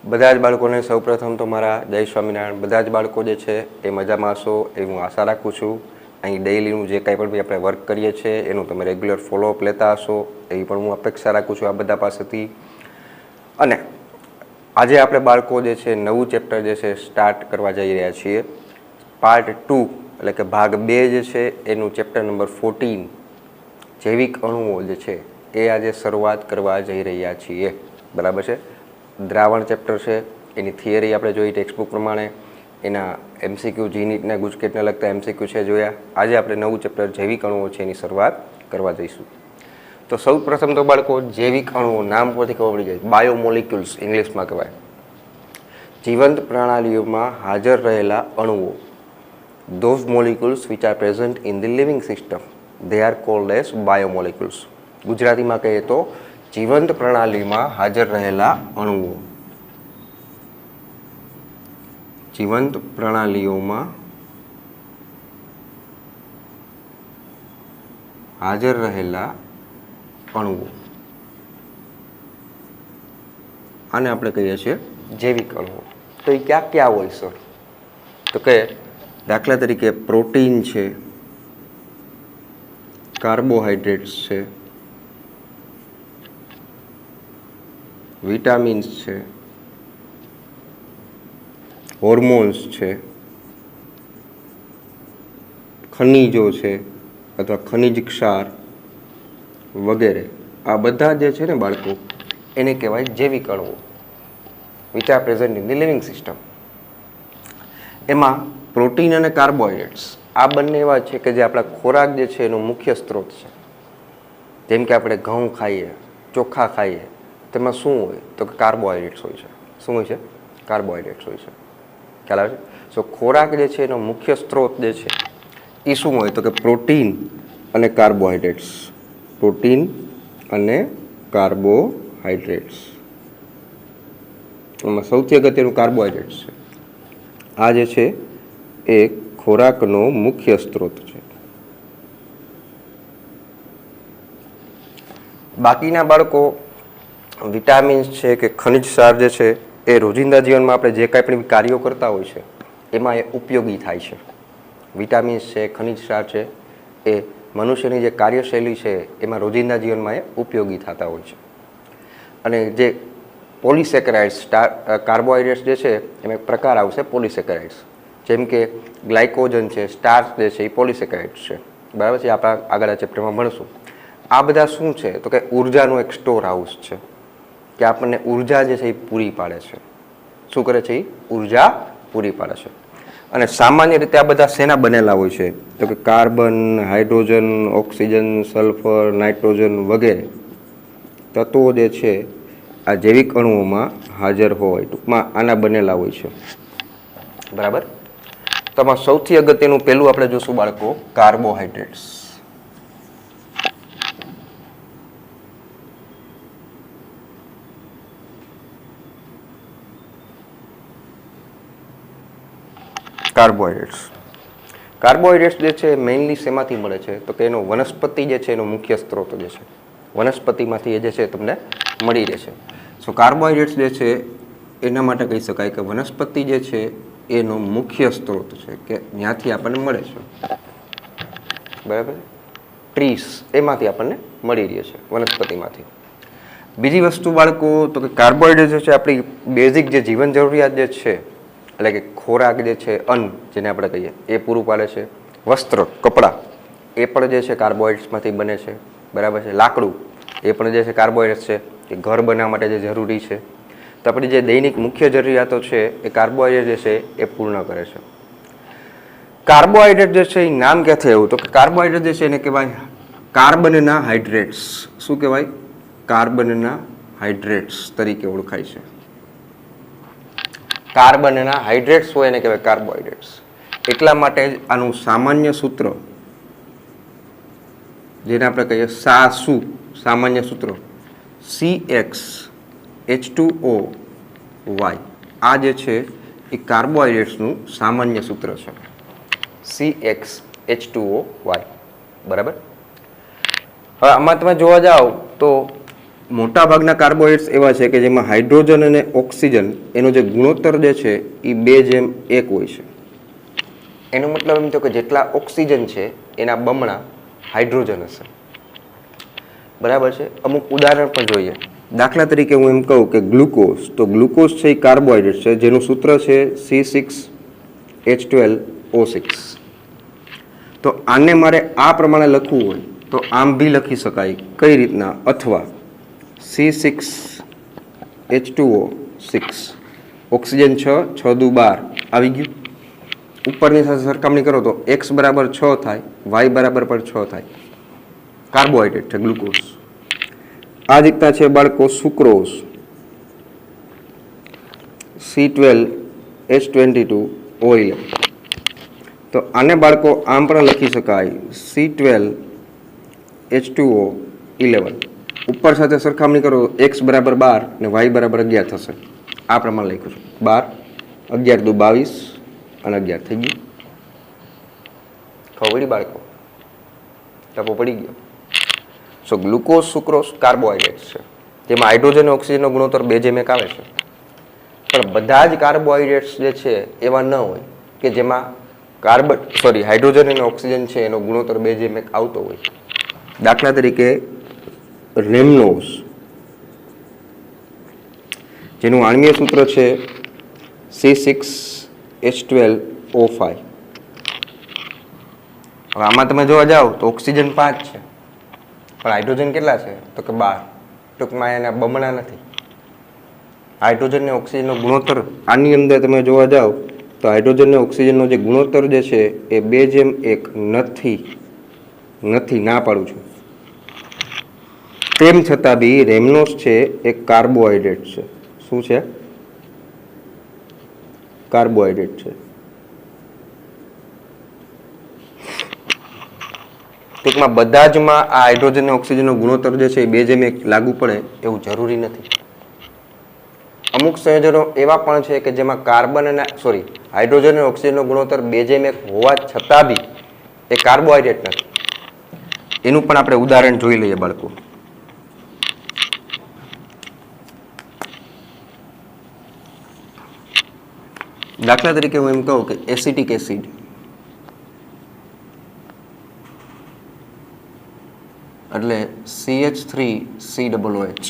બધા જ બાળકોને સૌપ્રથમ તો મારા જય સ્વામિનારાયણ. બધા જ બાળકો જે છે એ મજામાં હશો એવી હું આશા રાખું છું. અહીં ડેઇલીનું જે કાંઈ પણ બી આપણે વર્ક કરીએ છીએ એનું તમે રેગ્યુલર ફોલોઅપ લેતા હશો એવી પણ હું અપેક્ષા રાખું છું આ બધા પાસેથી. અને આજે આપણે બાળકો જે છે નવું ચેપ્ટર જે છે સ્ટાર્ટ કરવા જઈ રહ્યા છીએ. પાર્ટ 2 એટલે કે ભાગ 2 જે છે એનું ચેપ્ટર નંબર 14 જૈવિક અણુઓ જે છે એ આજે શરૂઆત કરવા જઈ રહ્યા છીએ. બરાબર છે. દ્રાવણ ચેપ્ટર છે એની થિયરી આપણે જોઈ ટેક્સ્ટબુક પ્રમાણે, એના MCQ જીનીટને ગુજકેટને લગતા MCQ છે જોયા. આજે આપણે નવું ચેપ્ટર જૈવિક અણુઓ છે એની શરૂઆત કરવા જઈશું. તો સૌ પ્રથમ તો બાળકો જૈવિક અણુઓ નામ પરથી ખબર પડી જાય, બાયોમોલિક્યુલ્સ ઇંગ્લિશમાં કહેવાય. જીવંત પ્રણાલીઓમાં હાજર રહેલા અણુઓ, those molecules which are present in the living system, they are called as biomolecules. ગુજરાતીમાં કહીએ તો જીવંત પ્રણાલીમાં હાજર રહેલા અણુઓ. જીવંત પ્રણાલીઓમાં હાજર રહેલા અણુઓ આને આપણે કહીએ છીએ જૈવિક અણુઓ. તો એ ક્યાં ક્યાં હોય સર? તો કે દાખલા તરીકે પ્રોટીન છે, કાર્બોહાઈડ્રેટ્સ છે, વિટામિન્સ છે, હોર્મોન્સ છે, ખનિજો છે અથવા ખનિજ ક્ષાર વગેરે. આ બધા જે છે ને બાળકો એને કહેવાય જૈવિક અણુઓ, which are present in the living system. એમાં પ્રોટીન અને કાર્બોહાઈડ્રેટ્સ આ બંને એવા છે કે જે આપણા ખોરાક જે છે એનો મુખ્ય સ્ત્રોત છે. જેમ કે આપણે ઘઉં ખાઈએ, ચોખા ખાઈએ, તેમાં શું હોય તો કે કાર્બોહાઈડ્રેટ્સ હોય છે. શું હોય છે? કાર્બોહાઈડ્રેટ્સ હોય છે. ખ્યાલ આવે છે? સો ખોરાક જે છે એનો મુખ્ય સ્ત્રોત જે છે એ શું હોય તો કે પ્રોટીન અને કાર્બોહાઈડ્રેટ્સ. પ્રોટીન અને કાર્બોહાઈડ્રેટ્સ. એમાં સૌથી અગત્યનું કાર્બોહાઈડ્રેટ્સ છે. આ જે છે એ ખોરાકનો મુખ્ય સ્ત્રોત છે. બાકીના બાળકો વિટામિન્સ છે કે ખનિજ ક્ષાર જે છે એ રોજિંદા જીવનમાં આપણે જે કાંઈ પણ કાર્યો કરતા હોય છે એમાં એ ઉપયોગી થાય છે. વિટામિન્સ છે, ખનિજ ક્ષાર છે એ મનુષ્યની જે કાર્યશૈલી છે એમાં રોજિંદા જીવનમાં એ ઉપયોગી થતા હોય છે. અને જે પોલિસેકેરાઇડ્સ, કાર્બોહાઈડ્રેટ્સ જે છે એમાં એક પ્રકાર આવશે પોલિસેકેરાઇડ્સ. જેમ કે ગ્લાયકોજન છે, સ્ટાર્ચ જે છે એ પોલિસેકેરાઇડ્સ છે. બરાબર છે? આપણે આગળ આ ચેપ્ટરમાં ભણશું. આ બધા શું છે તો કે ઉર્જાનો એક સ્ટોર હાઉસ છે કે આપણને ઉર્જા જે છે એ પૂરી પાડે છે. શું કરે છે? એ ઉર્જા પૂરી પાડે છે. અને સામાન્ય રીતે આ બધા શેના બનેલા હોય છે તો કે carbon, hydrogen, oxygen, sulphur, nitrogen વગેરે તત્વો જે છે આ જૈવિક અણુઓમાં હાજર હોય. ટૂંકમાં આના બનેલા હોય છે. બરાબર? તો આમાં સૌથી અગત્યનું પહેલું આપણે જોશું બાળકો કાર્બોહાઈડ્રેટ્સ. કાર્બોહાઈડ્રેટ્સ જે છે મેઇનલી શેમાંથી મળે છે તો કે એનો વનસ્પતિ જે છે એનો મુખ્ય સ્ત્રોત જે છે વનસ્પતિમાંથી એ જે છે તમને મળી રહે છે. સો કાર્બોહાઈડ્રેટ્સ જે છે એના માટે કહી શકાય કે વનસ્પતિ જે છે એનો મુખ્ય સ્ત્રોત છે કે જ્યાંથી આપણને મળે છે. બરાબર? ટ્રીસ એમાંથી આપણને મળી રહે છે, વનસ્પતિમાંથી. બીજી વસ્તુ બાળકો તો કે કાર્બોહાઈડ્રેટ જે છે આપણી બેઝિક જે જીવન જરૂરિયાત જે છે એટલે કે ખોરાક જે છે, અન્ન જેને આપણે કહીએ એ પૂરું પાડે છે. વસ્ત્ર, કપડાં એ પણ જે છે કાર્બોહાઈડ્રેટ્સમાંથી બને છે. બરાબર છે? લાકડું એ પણ જે છે કાર્બોહાઈડ્રેટ્સ છે કે ઘર બનાવવા માટે જે જરૂરી છે. તો આપણી જે દૈનિક મુખ્ય જરૂરિયાતો છે એ કાર્બોહાઈડ્રેટ જે છે એ પૂર્ણ કરે છે. કાર્બોહાઈડ્રેટ જે છે એ નામ ક્યાંથી આવ્યું તો કે કાર્બોહાઈડ્રેટ જે છે એને કહેવાય કાર્બનના હાઇડ્રેટ્સ. શું કહેવાય? કાર્બનના હાઇડ્રેટ્સ તરીકે ઓળખાય છે. કાર્બનના હાઇડ્રેટ્સ હોય એને કહેવાય કાર્બોહાઈડ્રેટ્સ. એટલા માટે જ આનું સામાન્ય સૂત્ર જેને આપણે કહીએ સાસુ, સામાન્ય સૂત્ર CxH2O Y. આ જે છે એ કાર્બોહાઈડ્રેટ્સનું સામાન્ય સૂત્ર છે. CxH2O Y. બરાબર? હવે આમાં તમે જોવા જાઓ તો મોટાભાગના કાર્બોહાઈડ્રેટ્સ એવા છે કે જેમાં હાઇડ્રોજન અને ઓક્સિજન એનો જે ગુણોત્તર જે છે એ 2:1 હોય છે. એનો મતલબ એમ થયો કે જેટલા ઓક્સિજન છે એના બમણા હાઇડ્રોજન હશે. બરાબર છે. અમુક ઉદાહરણ પણ જોઈએ. દાખલા તરીકે હું એમ કહું કે ગ્લુકોઝ, તો ગ્લુકોઝ છે એ કાર્બોહાઈડ્રેટ છે જેનું સૂત્ર છે C6H12O6. તો આને મારે આ પ્રમાણે લખવું હોય તો આમ બી લખી શકાય. કઈ રીતના? અથવા C6H2O6 ઓક્સિજન 6, 6 દુ 12 આવી ગયું. ઉપરની સાથે સરખામણી કરો તો x બરાબર 6 થાય, y બરાબર પણ 6 થાય. કાર્બોહાઈડ્રેટ છે ગ્લુકોઝ. આ જ રીતના છે બાળકો સુક્રોઝ, C12H22O11. તો આને બાળકો આમ પણ લખી શકાય C12H2O11. ઉપર સાથે સરખામણી કરો x બરાબર 12 અને y બરાબર 11 થશે. આ પ્રમાણે લખ્યું છે 12, 11 દુ 22 અને 11 થઈ ગયું. ખબર પડી બાળકો? ટપો પડી ગયો. સો ગ્લુકોઝ, સુક્રોઝ કાર્બોહાઈડ્રેટ્સ છે જેમાં હાઇડ્રોજન અને ઓક્સિજનનો ગુણોત્તર 2:1 આવે છે. પણ બધા જ કાર્બોહાઈડ્રેટ્સ જે છે એવા ન હોય કે જેમાં હાઇડ્રોજન અને ઓક્સિજન છે એનો ગુણોત્તર 2:1 આવતો હોય. દાખલા તરીકે રેમનોઝ, જેનું આણ્વીય સૂત્ર છે C6H12O5. હવે આમાં તમે જોવા જાઓ તો ઓક્સિજન 5 છે પણ હાઇડ્રોજન કેટલા છે? તો કે 12. ટૂંકમાં એના બમણા નથી. હાઇડ્રોજન અને ઓક્સિજનનો ગુણોત્તર આની અંદર તમે જોવા જાઓ તો હાઇડ્રોજન અને ઓક્સિજનનો જે ગુણોત્તર જે છે એ 2:1 નથી. ના પાડું છું. તેમ છતાં બી રેમનોઝ છે એ કાર્બોહાઈડ્રેટ છે. શું છે? કાર્બોહાઈડ્રેટ છે. ટૂંકમાં બધા જમાં આ હાઇડ્રોજન અને ઓક્સિજનનો ગુણોત્તર જે છે એ 2:1 લાગુ પડે એવું જરૂરી નથી. અમુક સંયોજનો એવા પણ છે કે જેમાં હાઇડ્રોજન અને ઓક્સિજનનો ગુણોત્તર 2:1 હોવા છતાં બી એ કાર્બોહાઈડ્રેટ નથી. એનું પણ આપણે ઉદાહરણ જોઈ લઈએ બાળકો. દાખલા તરીકે હું એમ કહું કે એસિટિક એસિડ, એટલે CH3COOH.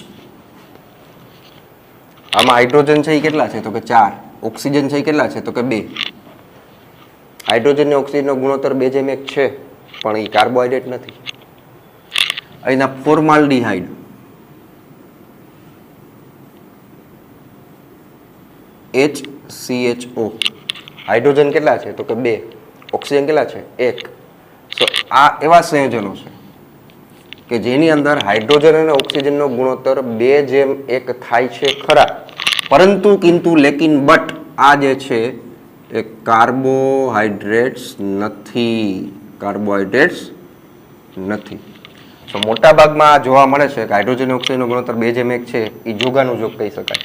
આમાં હાઇડ્રોજન છે એ કેટલા છે? તો કે 4. ઓક્સિજન છે એ કેટલા છે? તો કે 2. હાઇડ્રોજન અને ઓક્સિજનનો ગુણોત્તર 2:1 છે પણ એ કાર્બોહાઈડ્રેટ નથી. અહીંના ફોર્માલ્ડિહાઇડ, HCHO. હાઇડ્રોજન કેટલા છે? તો કે 2. ઓક્સિજન કેટલા છે? 1. સો આ એવા સંયોજનો છે કે જેની અંદર હાઇડ્રોજન અને ઓક્સિજનનો ગુણોત્તર 2:1 થાય છે ખરા, પરંતુ લેકિન બટ આ જે છે એ કાર્બોહાઈડ્રેટ્સ નથી. તો મોટા ભાગમાં જોવા મળે છે કે હાઇડ્રોજન અને ઓક્સિજનનો ગુણોત્તર 2:1 છે એ જોગાનું જોગ કહી શકાય.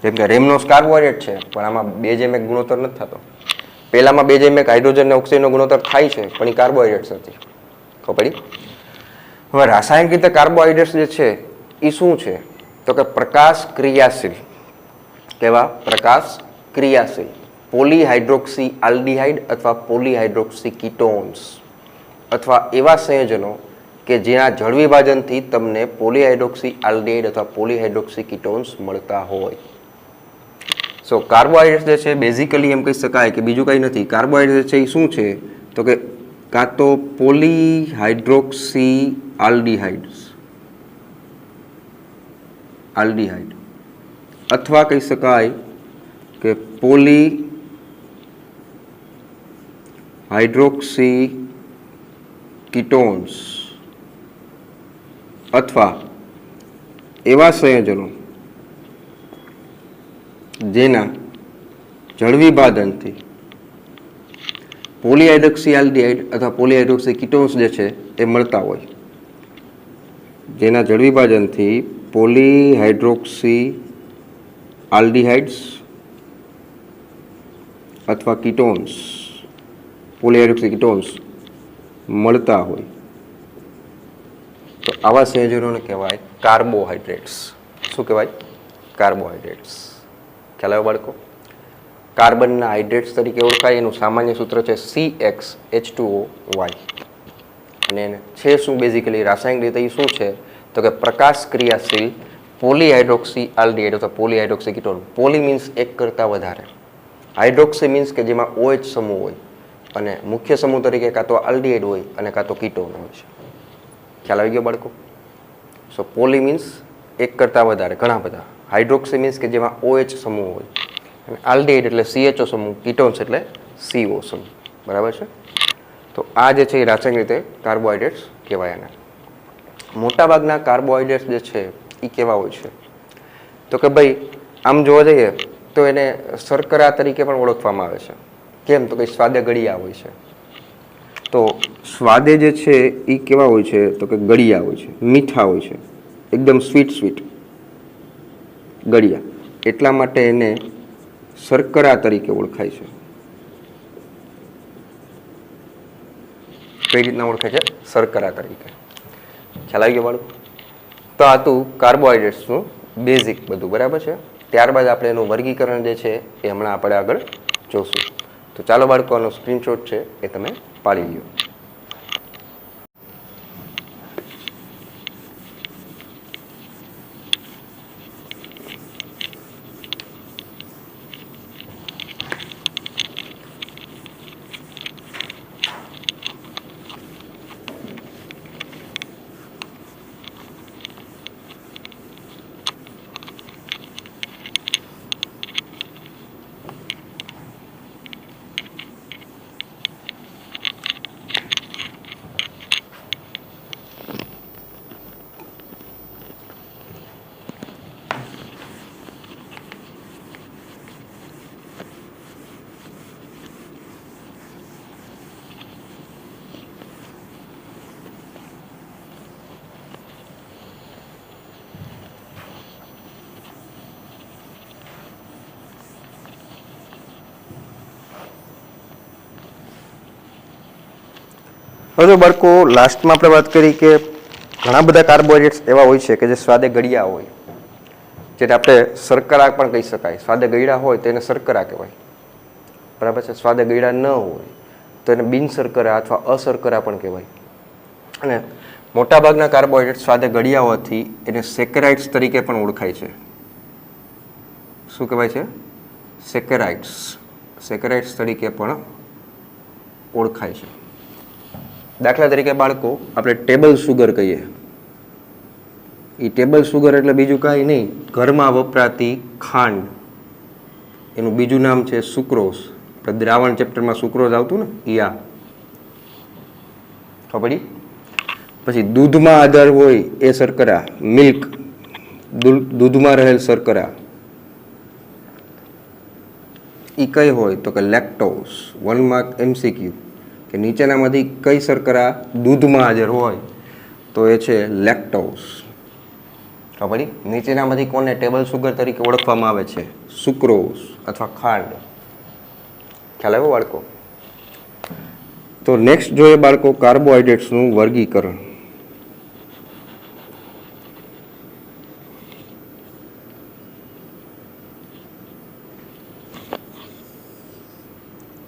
જેમ કે રેમનોઝ કાર્બોહાઈડ્રેટ છે પણ આમાં 2:1 ગુણોત્તર નથી થતો. પહેલામાં 2:1 હાઇડ્રોજન અને ઓક્સિજનનો ગુણોત્તર થાય છે પણ એ કાર્બોહાઈડ્રેટ્સ નથી. ખબર પડી? હવે રાસાયણિક રીતે કાર્બોહાઈડ્રેટ્સ જે છે એ શું છે? તો કે પ્રકાશ ક્રિયાશીલ. કેવા? પ્રકાશ ક્રિયાશીલ પોલીહાઇડ્રોક્સી આલ્ડીહાઇડ અથવા પોલીહાઇડ્રોક્સી કીટોન્સ અથવા એવા સંયોજનો કે જેના જળ વિભાજનથી તમને પોલીહાઇડ્રોક્સી આલ્ડીહાઇડ અથવા પોલીહાઇડ્રોક્સી કીટોન્સ મળતા હોય. સો કાર્બોહાઈડ્રેટ્સ જે છે બેઝિકલી એમ કહી શકાય કે બીજું કંઈ નથી. કાર્બોહાઈડ્રેટ છે એ શું છે? તો કે કાં તો પોલીહાઇડ્રોક્સી આલ્ડીહાઇડ અથવા કહી શકાય કે પોલીહાઇડ્રોક્સી કીટોન્સ અથવા એવા સંયોજનો જેના જળ વિભાજનથી પોલીહાઇડ્રોક્સી આલ્ડીહાઇડ અથવા પોલીહાઇડ્રોક્સી કીટોન્સ જે છે એ મળતા હોય. જેના જળ વિભાજનથી પોલીહાઇડ્રોક્સી આલ્ડીહાઇડ્સ અથવા કીટોન્સ પોલીહાઇડ્રોક્સી કીટોન્સ મળતા હોય. તો આવા સંયોજનોને કહેવાય કાર્બોહાઈડ્રેટ્સ. શું કહેવાય? કાર્બોહાઈડ્રેટ્સ. ખ્યાલ આવ્યો બાળકો? કાર્બનના હાઇડ્રેટ્સ તરીકે ઓળખાય. એનું સામાન્ય સૂત્ર છે CxH2O. અને છે શું બેઝિકલી રાસાયણિક રીતે એ શું છે તો કે પ્રકાશ ક્રિયાશીલ પોલીહાઇડ્રોક્સી આલ્ડિહાઇડ અથવા પોલીહાઇડ્રોક્સી કીટોન. પોલી મીન્સ એક કરતાં વધારે, હાઇડ્રોક્સી મીન્સ કે જેમાં OH સમૂહ હોય અને મુખ્ય સમૂહ તરીકે કાં તો આલ્ડિહાઇડ હોય અને કાં તો કીટોન હોય છે. ખ્યાલ આવી ગયો બાળકો? સો પોલી મીન્સ એક કરતાં વધારે, ઘણા બધા. હાઇડ્રોક્સી મીન્સ કે જેમાં OH સમૂહ હોય અને આલ્ડિહાઇડ એટલે CHO સમૂહ, કીટોન્સ એટલે CO સમૂહ. બરાબર છે? તો આ જે છે એ રાસાયણિક રીતે કાર્બોહાઈડ્રેટ્સ કહેવાય. આના મોટાભાગના કાર્બોહાઈડ્રેટ્સ જે છે એ કેવા હોય છે તો કે ભાઈ આમ જોવા જઈએ તો એને શર્કરા તરીકે પણ ઓળખવામાં આવે છે. કેમ તો કે સ્વાદે ગળિયા હોય છે. તો સ્વાદે જે છે એ કેવા હોય છે તો કે ગળિયા હોય છે, મીઠા હોય છે, એકદમ સ્વીટ ગળિયા. એટલા માટે એને શર્કરા તરીકે ઓળખાય છે. કઈ રીતના ઓળખાય છે? શર્કરા તરીકે. ખ્યાલ આવી ગયો બાળકો? તો આ હતું કાર્બોહાઈડ્રેટ્સનું બેઝિક બધું. બરાબર છે? ત્યારબાદ આપણે એનું વર્ગીકરણ જે છે એ હમણાં આપણે આગળ જોશું. તો ચાલો બાળકો, આનો સ્ક્રીનશોટ છે એ તમે પાડી લ્યો. હવે જો બાળકો લાસ્ટમાં આપણે વાત કરી કે ઘણા બધા કાર્બોહાઈડ્રેટ્સ એવા હોય છે કે જે સ્વાદે ગળ્યા હોય, જેને આપણે શર્કરા પણ કહી શકાય. સ્વાદે ગળ્યા હોય તો એને શર્કરા કહેવાય. બરાબર છે? સ્વાદે ગળ્યા ન હોય તો એને બિનશર્કરા અથવા અશર્કરા પણ કહેવાય. અને મોટાભાગના કાર્બોહાઈડ્રેટ સ્વાદે ગળ્યા હોવાથી એને સેકેરાઇડ્સ તરીકે પણ ઓળખાય છે. શું કહેવાય છે? સેકેરાઇડ્સ. સેકેરાઇડ્સ તરીકે પણ ઓળખાય છે. દાખલા તરીકે બાળકો આપણે ટેબલ સુગર કહીએ. એ ટેબલ સુગર એટલે બીજું કાંઈ નહીં, ઘરમાં વપરાતી ખાંડ. એનું બીજું નામ છે સુક્રોઝ. આપણે દ્રાવણ ચેપ્ટરમાં સુક્રોઝ આવતું ને એ આ ખબર પડી. પછી દૂધમાં આધાર હોય એ શર્કરા, મિલ્ક, દૂધમાં રહેલ શર્કરા એ કઈ હોય તો કે લેક્ટોઝ. 1 માર્ક MCQ કે નીચેનામાંથી કઈ શર્કરા દૂધમાં હાજર હોય તો એ છે લેક્ટોઝ. ખબર પડી? નીચેનામાંથી કોને ટેબલ સુગર તરીકે ઓળખવામાં આવે છે? સુક્રોઝ અથવા ખાંડ. ખ્યાલ આવ્યો બાળકો? તો નેક્સ્ટ જોઈએ બાળકો કાર્બોહાઈડ્રેટ્સનું વર્ગીકરણ.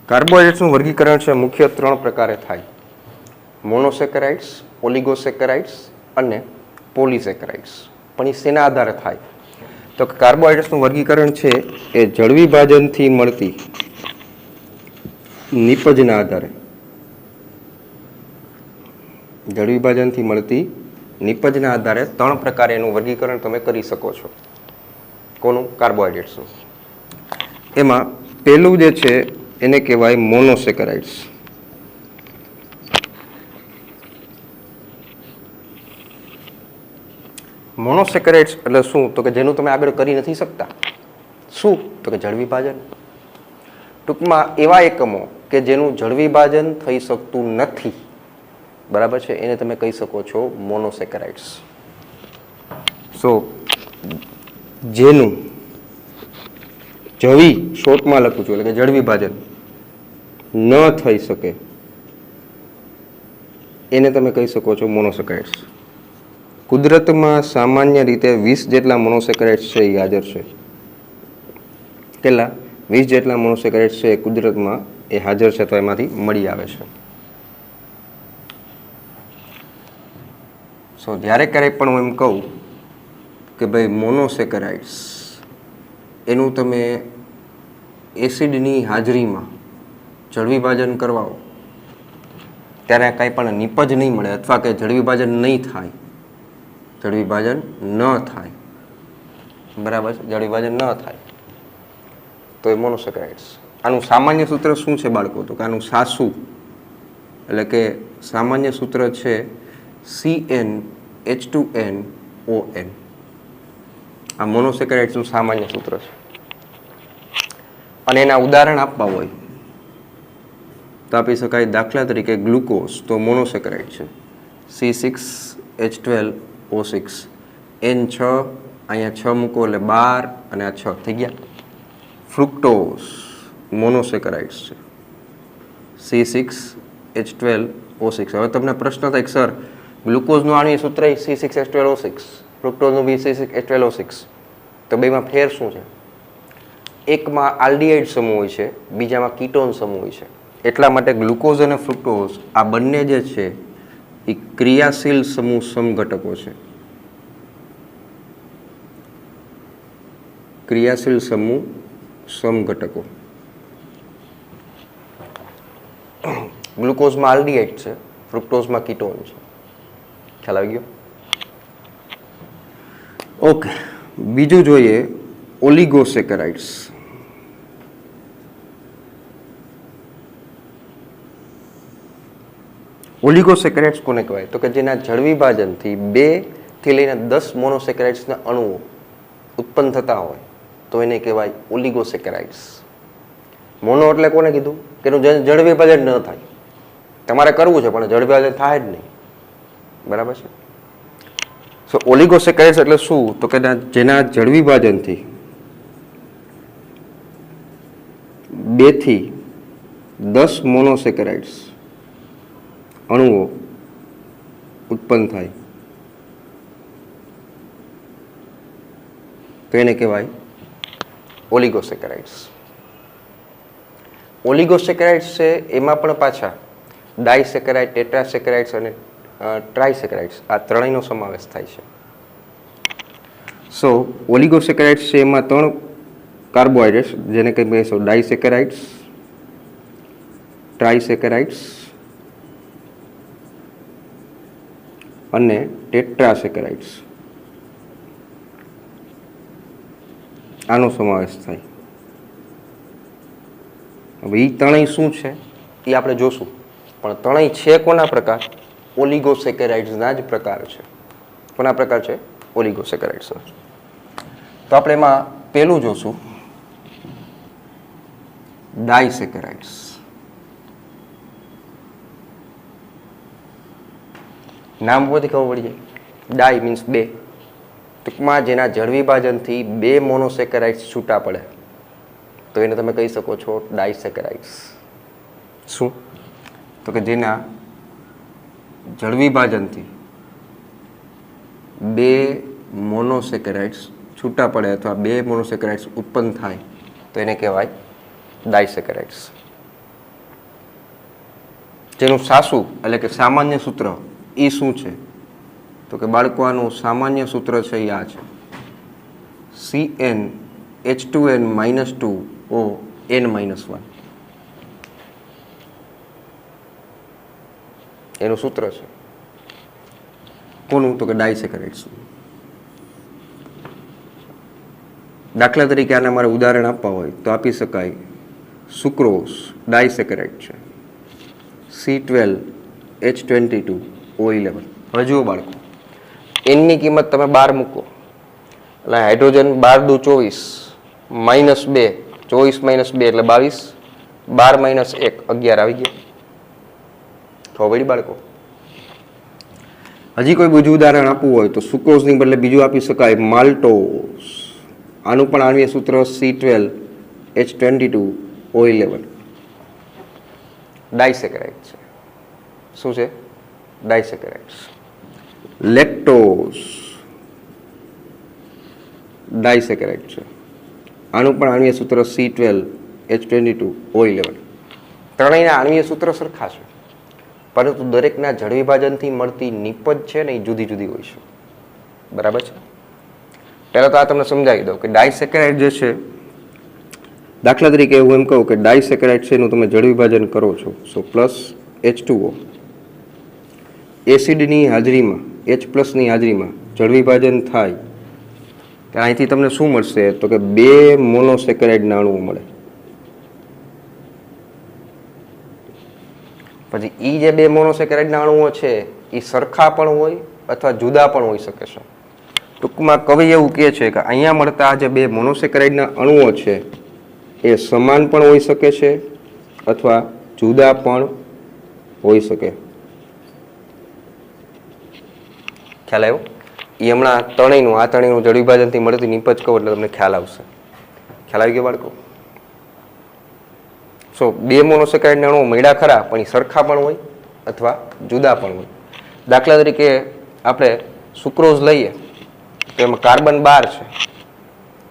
કાર્બોહાઈડ્રેટ્સનું વર્ગીકરણ છે મુખ્ય 3 પ્રકારે થાય: મોનોસેકેરાઇડ્સ, ઓલિગોસેકેરાઇડ્સ અને પોલીસેકેરાઇડ્સ. પણ એ શેના આધારે થાય તો કાર્બોહાઈડ્રેટ્સનું વર્ગીકરણ છે એ જળ વિભાજનથી મળતી નિપજના આધારે, જળ વિભાજનથી મળતી નિપજના આધારે 3 પ્રકારે એનું વર્ગીકરણ તમે કરી શકો છો. કોનું? કાર્બોહાઈડ્રેટ્સનું. એમાં પહેલું જે છે એને કહેવાય મોનોસેકેરાઇડ્સ. મોનોસેકેરાઇડ્સ એટલે શું તો કે જેનું તમે આગળ કરી નથી શકતા. શું તો કે જળ વિભાજન. ટૂંકમાં એવા એકમો કે જેનું જળ વિભાજન થઈ શકતું નથી, બરાબર છે, એને તમે કહી શકો છો મોનોસેકેરાઇડ્સ. સો જેનું જવી શોર્ટમાં લખું છું એટલે કે જળ વિભાજન ન થઈ શકે એને તમે કહી શકો છો મોનોસેકેરાઇડ્સ. કુદરતમાં સામાન્ય રીતે 20 જેટલા મોનોસેકરાઇડ્સ છે એ હાજર છે. કેટલા? 20 જેટલા મોનોસેકરાઇડ્સ છે એ કુદરતમાં એ હાજર છે, તો એમાંથી મળી આવે છે. સો જ્યારે ક્યારેય પણ હું એમ કહું કે ભાઈ મોનોસેકરાઇડ્સ એનું તમે એસિડની હાજરીમાં જળ વિભાજન કરવાઓ ત્યારે કાંઈ પણ નિપજ નહીં મળે અથવા કે જળ વિભાજન નહીં થાય, જળ વિભાજન ન થાય, બરાબર છે, જળ વિભાજન ન થાય તો એ મોનોસેકરાઇડ્સ. આનું સામાન્ય સૂત્ર શું છે બાળકો? તો કે આનું સાસુ એટલે કે સામાન્ય સૂત્ર છે CnH2nOn. આ મોનોસેકરાઇડ્સનું સામાન્ય સૂત્ર છે. અને એના ઉદાહરણ આપવા હોય તો આપી શકાય. દાખલા તરીકે ગ્લુકોઝ તો મોનોસેકરાઇડ છે, C6H12O6, N6, અહીંયા 6 મૂકો એટલે 12 અને આ 6 થઈ ગયા. ફ્રુક્ટોઝ મોનોસેકરાઇડ્સ છે, C6H12O6. હવે તમને પ્રશ્ન થાય કે સર ગ્લુકોઝનું આણ્વીય સૂત્ર C6H12O6, ફ્રુક્ટોઝનું બી C6H12O6, તો બેમાં ફેર શું છે? એકમાં આલ્ડીહાઇડ સમૂહ હોય છે, બીજામાં કીટોન સમૂહ હોય છે. એટલા માટે ગ્લુકોઝ અને ફ્રુક્ટોઝ આ બંને જે છે એ ક્રિયાશીલ સમૂહ સમઘટકો છે. ક્રિયાશીલ સમૂહ સમઘટકો. ગ્લુકોઝમાં આલ્ડીહાઇડ છે, ફ્રુક્ટોઝમાં કીટોન છે. ખ્યાલ આવી ગયો? ઓકે, બીજું જોઈએ ઓલિગોસેકેરાઇડ્સ. ઓલિગોસેકેરાઇડ્સ કોને કહેવાય? તો કે જેના જળ વિભાજનથી 2 થી લઈને 10 મોનોસેકેરાઇડ્સના અણુઓ ઉત્પન્ન થતા હોય તો એને કહેવાય ઓલિગોસેકેરાઇડ્સ. મોનો એટલે કોને કીધું? કે એનું જળ વિભાજન ન થાય. તમારે કરવું છે પણ જળ વિભાજન થાય જ નહીં, બરાબર છે. સો ઓલિગોસેકેરાઇડ્સ એટલે શું? તો કે જેના જળ વિભાજનથી 2 થી 10 મોનોસેકેરાઇડ્સ અણુઓ ઉત્પન્ન થાય તો એને કહેવાય ઓલિગોસેકેરાઇડ્સ. ઓલિગોસેકેરાઇડ્સ છે એમાં પણ પાછા ડાયસેકેરાઇડ, ટેટ્રાસેકેરાઇડ્સ અને ટ્રાયસેકેરાઇડ્સ આ ત્રણેયનો સમાવેશ થાય છે. સો ઓલિગોસેકેરાઇડ્સ છે એમાં 3 કાર્બોહાઈડ્રેટ્સ જેને કહીશું ડાયસેકેરાઇડ્સ, ટ્રાયસેકેરાઇડ્સ અને ટેટ્રાસેકેરાઇડ્સ, આનો સમાવેશ થાય. હવે એ ત્રણેય શું છે એ આપણે જોશું, પણ ત્રણેય છે કોના પ્રકાર? ઓલિગોસેકેરાઇડ્સના જ પ્રકાર છે. કોના પ્રકાર છે? ઓલિગોસેકેરાઇડ્સના. તો આપણે એમાં પહેલું જોશું ડાયસેકેરાઇડ્સ. નામ પરથી ખબર પડી જાય. ડાય મીન્સ 2. ટૂંકમાં જેના જળ વિભાજનથી 2 મોનોસેકેરાઇડ્સ છૂટા પડે તો એને તમે કહી શકો છો ડાયસેકેરાઇડ્સ. શું? તો કે જેના જળ વિભાજનથી 2 મોનોસેકેરાઇડ્સ છૂટા પડે અથવા 2 મોનોસેકેરાઇડ્સ ઉત્પન્ન થાય તો એને કહેવાય ડાયસેકેરાઇડ્સ. જેનું સાસુ એટલે કે સામાન્ય સૂત્ર એ શું છે? તો કે બાળકો આનું સામાન્ય સૂત્ર છે એ આ છે, CnH2n-2ON-1. એનું સૂત્ર છે. કોનું? તો કે ડાયસેકેરાઇડ્સ. દાખલા તરીકે આને મારે ઉદાહરણ આપવા હોય તો આપી શકાય. સુક્રોઝ ડાયસેકેરાઇડ છે, C12H22O11. હવે જુઓ બાળકો, એનની કિંમત તમે 12 મૂકો એટલે હાઇડ્રોજન 12 દુ 24 -2, 24 -2 એટલે 22, 12 - 1 11 આવી ગયા. તો વળી બાળકો હજી કોઈ બીજું ઉદાહરણ આપવું હોય તો સુક્રોઝની બદલે બીજું આપી શકાય માલ્ટોઝ. આનું પણ આણ્વીય સૂત્ર C12H22O11. ડાયસેકેરાઇડ છે. શું છે? ડાયસેકેરાઇડ્સ. લેક્ટોઝ ડાયસેકેરાઇડ છે. આનું પણ આણ્વીય સૂત્ર C12H22O11. ત્રણેયના આણ્વીય સૂત્ર સરખા છે, પરંતુ દરેકના જળ વિભાજનથી મળતી નિપજ છે ને એ જુદી જુદી હોય છે. બરાબર છે. પહેલાં તો આ તમને સમજાવી દઉં કે ડાયસેકેરાઇડ જે છે, દાખલા તરીકે હું એમ કહું કે ડાયસેકેરાઇડ છે એનું તમે જળ વિભાજન કરો છો, સો પ્લસ H2O એસિડની હાજરીમાં H+ની હાજરીમાં જળ વિભાજન થાય કે અહીંથી તમને શું મળશે તો કે 2 મોનોસેકેરાઇડના અણુઓ મળે. પછી એ જે 2 મોનોસેકેરાઇડના અણુઓ છે એ સરખા પણ હોય અથવા જુદા પણ હોઈ શકે છે. ટૂંકમાં કવિ એવું કહે છે કે અહીંયા મળતા જે 2 મોનોસેકેરાઇડના અણુઓ છે એ સમાન પણ હોઈ શકે છે અથવા જુદા પણ હોઈ શકે. ખ્યાલ આવ્યો? એ હમણાં ત્રણેયનું જળ વિભાજનથી મળતી નિપજ કહું એટલે તમને ખ્યાલ આવશે. ખ્યાલ આવી ગયો બાળકો? સો 2 મોનોસેકેરાઇડના અણુઓ મળ્યા ખરા, પણ એ સરખા પણ હોય અથવા જુદા પણ હોય. દાખલા તરીકે આપણે સુક્રોઝ લઈએ તો એમાં કાર્બન 12 છે,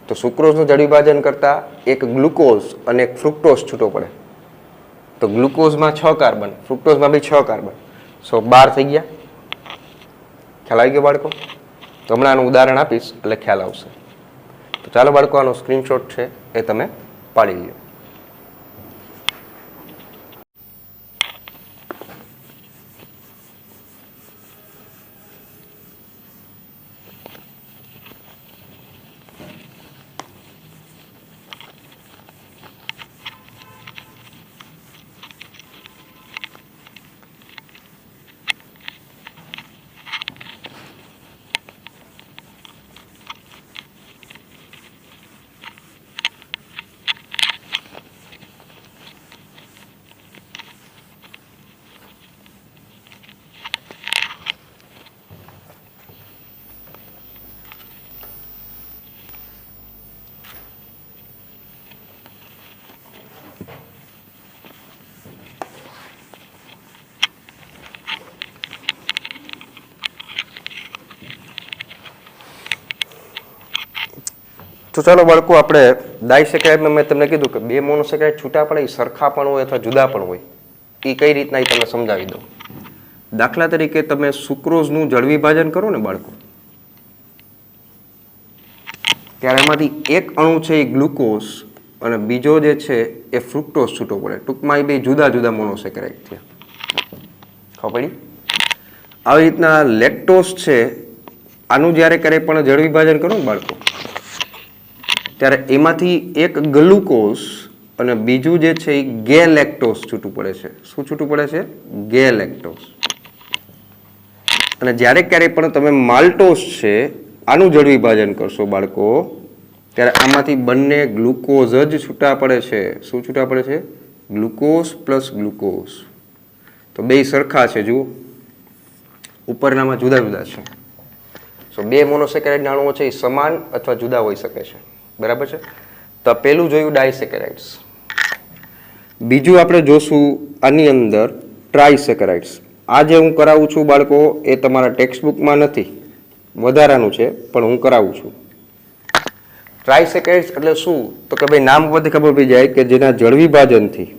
તો સુક્રોઝનું જળ વિભાજન કરતાં એક ગ્લુકોઝ અને એક ફ્રુક્ટોઝ છૂટો પડે. તો ગ્લુકોઝમાં 6 કાર્બન, ફ્રુક્ટોઝમાં બી 6 કાર્બન, સો 12 થઈ ગયા. ખ્યાલ આવી ગયો બાળકો? તો હમણાં આનું ઉદાહરણ આપીશ એટલે ખ્યાલ આવશે. તો ચાલો બાળકો, આનો સ્ક્રીનશોટ છે એ તમે પાડી લો. તો ચાલો બાળકો, આપણે ડાયસેકેરાઇડમાં મેં તમને કીધું કે 2 મોનોસેકેરાઇડ છૂટા પડે, એ સરખા પણ હોય અથવા જુદા પણ હોય. એ કઈ રીતના એ તમને સમજાવી દઉં. દાખલા તરીકે તમે સુક્રોઝનું જળ વિભાજન કરો ને બાળકો, ત્યારે એમાંથી એક અણુ છે એ ગ્લુકોઝ અને બીજો જે છે એ ફ્રુક્ટોઝ છૂટો પડે. ટૂંકમાં એ 2 જુદા જુદા મોનોસેકેરાઇડ થયા. ખબર પડી? આવી રીતના લેક્ટોઝ છે, આનું જ્યારે ક્યારેય પણ જળ વિભાજન કરો ને બાળકો, ત્યારે એમાંથી એક ગ્લુકોઝ અને બીજું જે છે એ ગેલેક્ટોઝ છૂટું પડે છે. શું છૂટું પડે છે? ગેલેક્ટોઝ. અને જ્યારે ક્યારેય પણ તમે માલ્ટોઝ છે આનું જળ વિભાજન કરશો બાળકો, ત્યારે આમાંથી બંને ગ્લુકોઝ જ છૂટા પડે છે. શું છૂટા પડે છે? Glucose plus glucose. તો 2 સરખા છે, જુઓ ઉપરનામાં જુદા જુદા છે. સો 2 મોનોસેકેરાઇડના અણુઓ છે એ સમાન અથવા જુદા હોઈ શકે છે. બરાબર છે? તો પેલું જોયું ડાયસેકેરાઇડ્સ. બીજું આપણે જોશું આની અંદર ટ્રાયસેકેરાઇડ્સ. આ જે હું કરાવું છું બાળકો, એ તમારા ટેક્સ્ટબુકમાં નથી, વધારાનું છે, પણ હું કરાવું છું. ટ્રાયસેકેરાઇડ્સ એટલે શું? તો કે ભાઈ નામ પરથી ખબર પડી જાય કે જેના જળ વિભાજનથી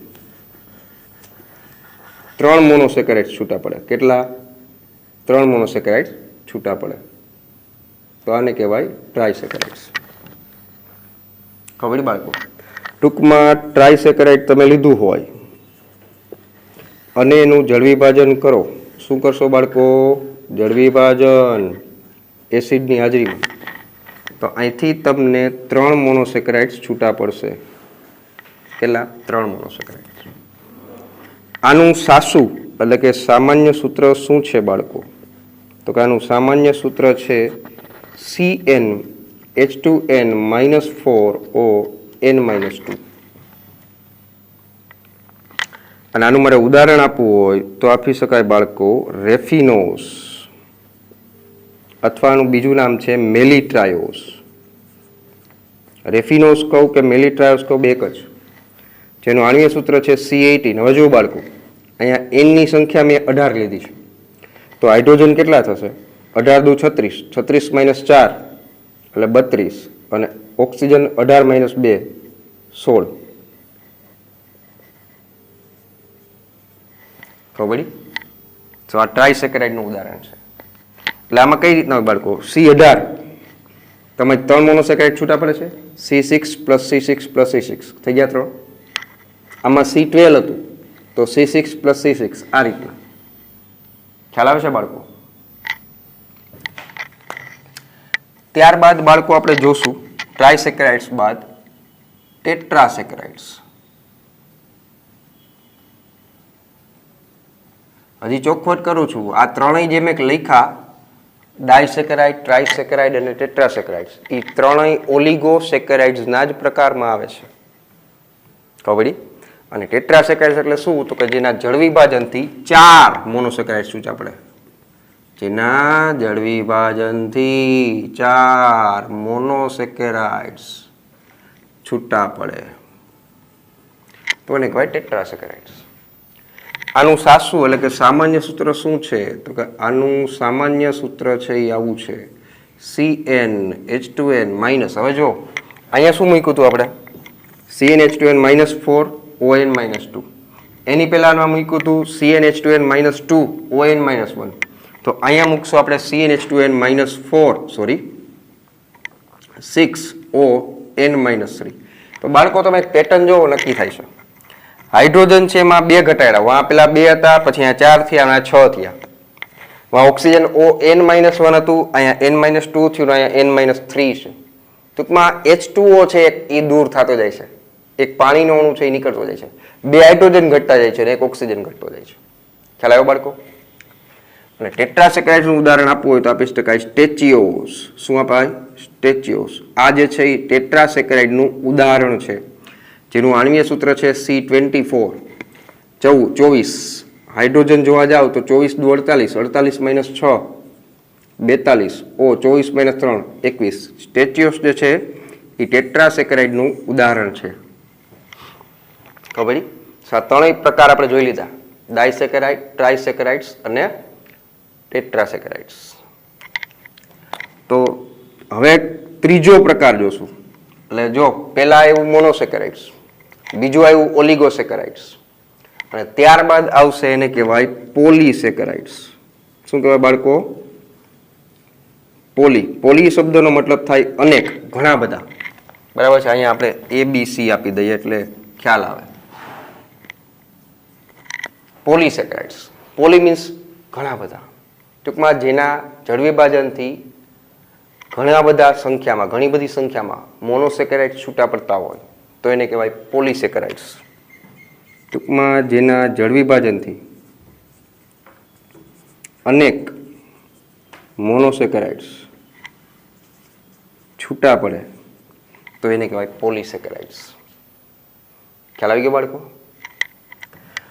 3 મોનોસેકેરાઇડ્સ છૂટા પડે. કેટલા? 3 મોનોસેકેરાઇડ્સ છૂટા પડે. તો આને કહેવાય ટ્રાયસેકેરાઇડ્સ. ખબર બાળકો? ટૂંકમાં ટ્રાયસેકેરાઇડ તમે લીધું હોય અને એનું જળ વિભાજન કરો. શું કરશો બાળકો? જળ વિભાજન એસિડની હાજરીમાં. તો અહીંથી તમને 3 મોનોસેકેરાઇડ્સ છૂટા પડશે. કેટલા? 3 મોનોસેકેરાઇડ્સ. આનું સાસુ એટલે કે સામાન્ય સૂત્ર શું છે બાળકો? તો કે આનું સામાન્ય સૂત્ર છે CnH2n-4ON-2. અને આનું મારે ઉદાહરણ આપવું હોય તો આપી શકાય બાળકો રેફિનોસ, અથવા આનું બીજું નામ છે મેલિટ્રાયોસ. રેફિનોસ કહું કે મેલિટ્રાયોસ કહું, બે જ, જેનું આણ્વીય સૂત્ર છે C18. હવે જો બાળકો, અહીંયા N ની સંખ્યા મેં 18 લીધી છે, તો હાઇડ્રોજન કેટલા થશે? 18 દુ 36, 36 માઇનસ 4 એટલે 32 અને ઓક્સિજન 18 માઇનસ 2 16. ખબર પડી? તો આ ટ્રાયસેકેરાઇડનું ઉદાહરણ છે. એટલે આમાં કઈ રીતના હોય બાળકો? C18 તમે 3 મોનોસેકેરાઇડ છૂટા પડે છે, C6 plus C6 plus C6 થઈ ગયા 3. આમાં C12 હતું તો C6 પ્લસ C6 આ રીતના. ખ્યાલ આવે છે બાળકો? ત્યારબાદ બાળકો આપણે જોશું ટ્રાયસેકેરાઇડ્સ બાદ ટેટ્રાસેકેરાઇડ્સ. હજી ચોખવટ કરું છું, આ ત્રણેય જે મેં લખ્યા ડાયસેકેરાઇડ, ટ્રાયસેકેરાઇડ અને ટેટ્રાસેકેરાઇડ્સ એ ત્રણેય ઓલિગોસેકેરાઇડ્સના જ પ્રકારમાં આવે છે. ખબર પડી? અને ટેટ્રાસેકેરાઇડ્સ એટલે શું? તો કે જેના જળ વિભાજનથી 4 મોનોસેકેરાઇડ્સ છૂટા પડે. જેના જળ વિભાજનથી 4 મોનોસેકેરાઇડ્સ છૂટા પડે તો એને કહેવાય ટેટ્રાસેકેરાઇડ્સ. આનું સાસુ એટલે કે સામાન્ય સૂત્ર શું છે? તો કે આનું સામાન્ય સૂત્ર છે એ આવું છે, CnH2n માઇનસ. હવે જો અહીંયા શું મૂક્યું હતું આપણે? CnH2n minus 4 ON minus 2. એની પહેલાંમાં મૂક્યું હતું CnH2n માઇનસ 2 ON માઇનસ 1. તો અહીંયા મૂકશું આપણે CnH2n માઇનસ 4 6 ON માઇનસ 3. તો બાળકો તમે એક પેટર્ન જોવો નક્કી થાય છે. હાઇડ્રોજન છે એમાં 2 ઘટાડ્યા, વાં પેલા 2 હતા, પછી અહીંયા 4 થયા અને 6 થયા. વાં ઓક્સિજન ON માઇનસ 1 હતું, અહીંયા N માઇનસ 2 થયું, અહીંયા N માઇનસ 3 છે. ટૂંકમાં H2O છે એ દૂર થતો જાય છે, એક પાણીનો અણુ છે એ નીકળતો જાય છે, 2 હાઇડ્રોજન ઘટતા જાય છે અને 1 ઓક્સિજન ઘટતો જાય છે. ખ્યાલ આવ્યો બાળકો? અને ટેટ્રાસેકેરાઇડ્સનું ઉદાહરણ આપવું હોય તો આપી શકાય સ્ટેચિયોસ. શું અપાય? સ્ટેચિયોસ. આ જે છે એ ટેટ્રાસેકેરાઇડનું ઉદાહરણ છે, જેનું આણ્વીય સૂત્ર છે C24. 24 હાઇડ્રોજન જોવા જાવ તો 24 દુ 48, 48 માઇનસ 6 42, O 24 માઇનસ 3 21. સ્ટેચિયોસ જે છે એ ટેટ્રાસેકેરાઇડનું ઉદાહરણ છે. ખબર? ત્રણેય પ્રકાર આપણે જોઈ લીધા, ડાયસેકેરાઇડ, ટ્રાયસેકેરાઇડ્સ અને ટેટ્રાસેકેરાઇડ્સ. તો હવે ત્રીજો પ્રકાર જોશું. એટલે જો પહેલા આવ્યું મોનોસેકેરાઇડ્સ, બીજું આવ્યું ઓલિગોસેકેરાઇડ્સ અને ત્યારબાદ આવશે એને કહેવાય પોલીસેકેરાઇડ્સ. શું કહેવાય બાળકો? પોલી શબ્દનો મતલબ થાય અનેક, ઘણા બધા. બરાબર છે? અહીંયા આપણે ABC આપી દઈએ એટલે ખ્યાલ આવે. પોલીસેકેરાઇડ્સ, પોલી મીન્સ ઘણા બધા. ટૂંકમાં જેના જળ વિભાજનથી ઘણી બધી સંખ્યામાં મોનોસેકેરાઇડ છૂટા પડતા હોય તો એને કહેવાય પોલીસેકેરાઇડ્સ. ટૂંકમાં જેના જળ વિભાજનથી અનેક મોનોસેકેરાઇડ્સ છૂટા પડે તો એને કહેવાય પોલીસેકેરાઇડ્સ. ખ્યાલ આવી ગયો બાળકો?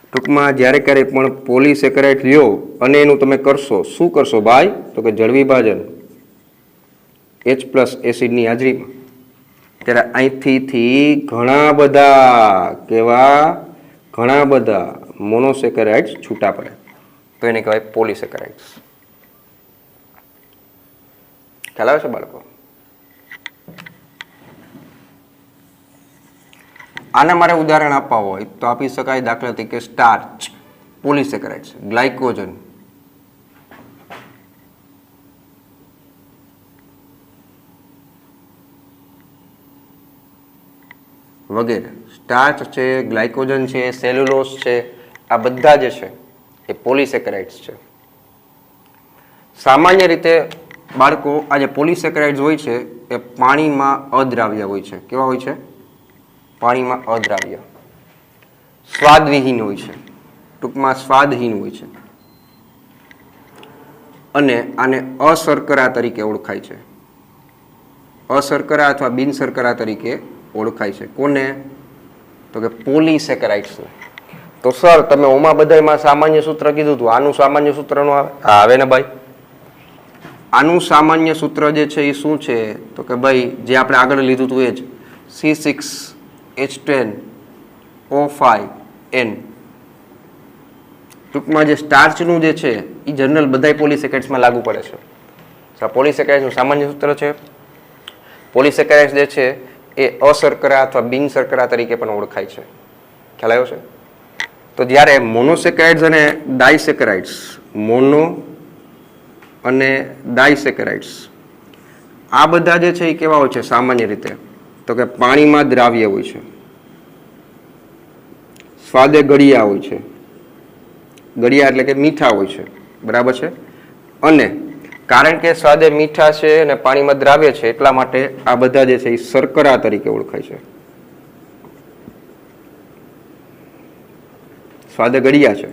ટૂંકમાં જ્યારે ક્યારેય પણ પોલીસેકેરાઇડ લ્યો અને એનું તમે કરશો, શું કરશો ભાઈ? તો કે જળ વિભાજન H પ્લસ એસિડની હાજરીમાં, ત્યારે અહીંથી ઘણા બધા મોનોસેકેરાઇડ્સ છૂટા પડે તો એને કહેવાય પોલીસેકેરાઇડ્સ. ખ્યાલ આવે છે બાળકો? આના મારે ઉદાહરણ આપવા હોય તો આપી શકાય દાખલા તરીકે સ્ટાર્ચ, પોલીસેકેરાઇડ્સ, ગ્લાયકોજન, વગેરે. સ્ટાર્ચ છે, ગ્લાયકોજન છે, સેલ્યુલોસ છે, આ બધા જે છે એ પોલીસેકેરાઇડ્સ છે. સામાન્ય રીતે બાળકો આ જે પોલીસેકેરાઇડ્સ હોય છે એ પાણીમાં અદ્રાવ્ય હોય છે. કેવા હોય છે? પાણીમાં અદ્રાવ્ય, સ્વાદવિહીન હોય છે. ટૂંકમાં સ્વાદહીન હોય છે અને આને અશર્કરા તરીકે ઓળખાય છે. અશર્કરા અથવા બિનશર્કરા તરીકે ઓળખાય છે. કોને? તો કે પોલીસેકેરાઇડ્સને. તો સર તમે ઓમાં બધામાં સામાન્ય સૂત્ર કીધું હતું, આનું સામાન્ય સૂત્ર નો આવે ને ભાઈ? આનું સામાન્ય સૂત્ર જે છે એ શું છે? તો કે ભાઈ જે આપણે આગળ લીધું હતું એ જ C6H10O5N. ટૂંકમાં જે સ્ટાર્ચનું જે છે એ જનરલ બધાય પોલીસેકેરાઇડ્સમાં લાગુ પડે છે. પોલિસેકેરાઇડ્સનું સામાન્ય સૂત્ર છે. પોલિસેકેરાઇડ્સ જે છે એ અશર્કરા અથવા બિનશર્કરા તરીકે પણ ઓળખાય છે. ખ્યાલ આવ્યો છે? તો જ્યારે મોનોસેકેરાઇડ્સ અને ડાયસેકેરાઇડ્સ, મોનો અને ડાયસેકેરાઇડ્સ આ બધા જે છે એ કેવા હોય છે સામાન્ય રીતે? તો કે પાણીમાં દ્રાવ્ય હોય છે, સ્વાદે ગળિયા હોય છે. ગળિયા એટલે કે મીઠા હોય છે, બરાબર છે. અને કારણ કે સ્વાદે મીઠા છે અને પાણીમાં દ્રાવ્ય છે એટલા માટે આ બધા જે છે એ શર્કરા તરીકે ઓળખાય છે. સ્વાદે ગળિયા છે,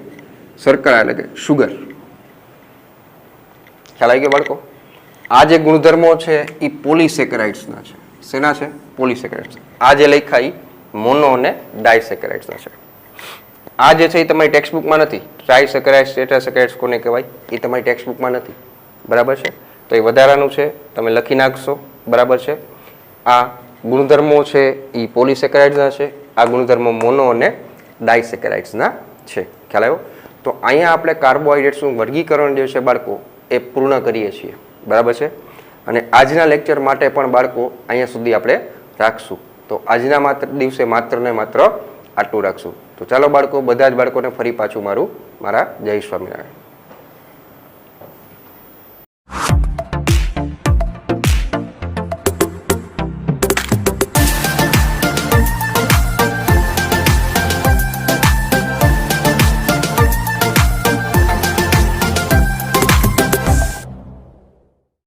શર્કરા એટલે કે શુગર. ખ્યાલ આવી ગયો બાળકો? આ જે ગુણધર્મો છે એ પોલિસેકેરાઇડ્સના છે. શેના છે? પોલિસેકેરાઇડ્સ. આ જે લખ્યા એ મોનો અને ડાયસેકેરાઇડ્સના છે. આ જે છે એ તમારી ટેક્સ્ટબુકમાં નથી. ટ્રાયસેકેરાઇડ્સ, ટેટ્રાસેકેરાઇડ્સ કોને કહેવાય એ તમારી ટેક્સ્ટબુકમાં નથી, બરાબર છે. તો એ વધારાનું છે, તમે લખી નાખશો, બરાબર છે. આ ગુણધર્મો છે એ પોલિસેકેરાઇડ્સના છે, આ ગુણધર્મો મોનો અને ડાયસેકેરાઇડ્સના છે. ખ્યાલ આવ્યો? તો અહીંયા આપણે કાર્બોહાઈડ્રેટ્સનું વર્ગીકરણ જે છે બાળકો એ પૂર્ણ કરીએ છીએ, બરાબર છે. અને આજના લેક્ચર માટે પણ બાળકો અહીંયા સુધી આપણે રાખશું. તો આજના દિવસે માત્ર ને માત્ર આટલું રાખશું. તો ચાલો બાળકો, બધા જ બાળકોને ફરી પાછું મારા જય સ્વામિનારાયણ.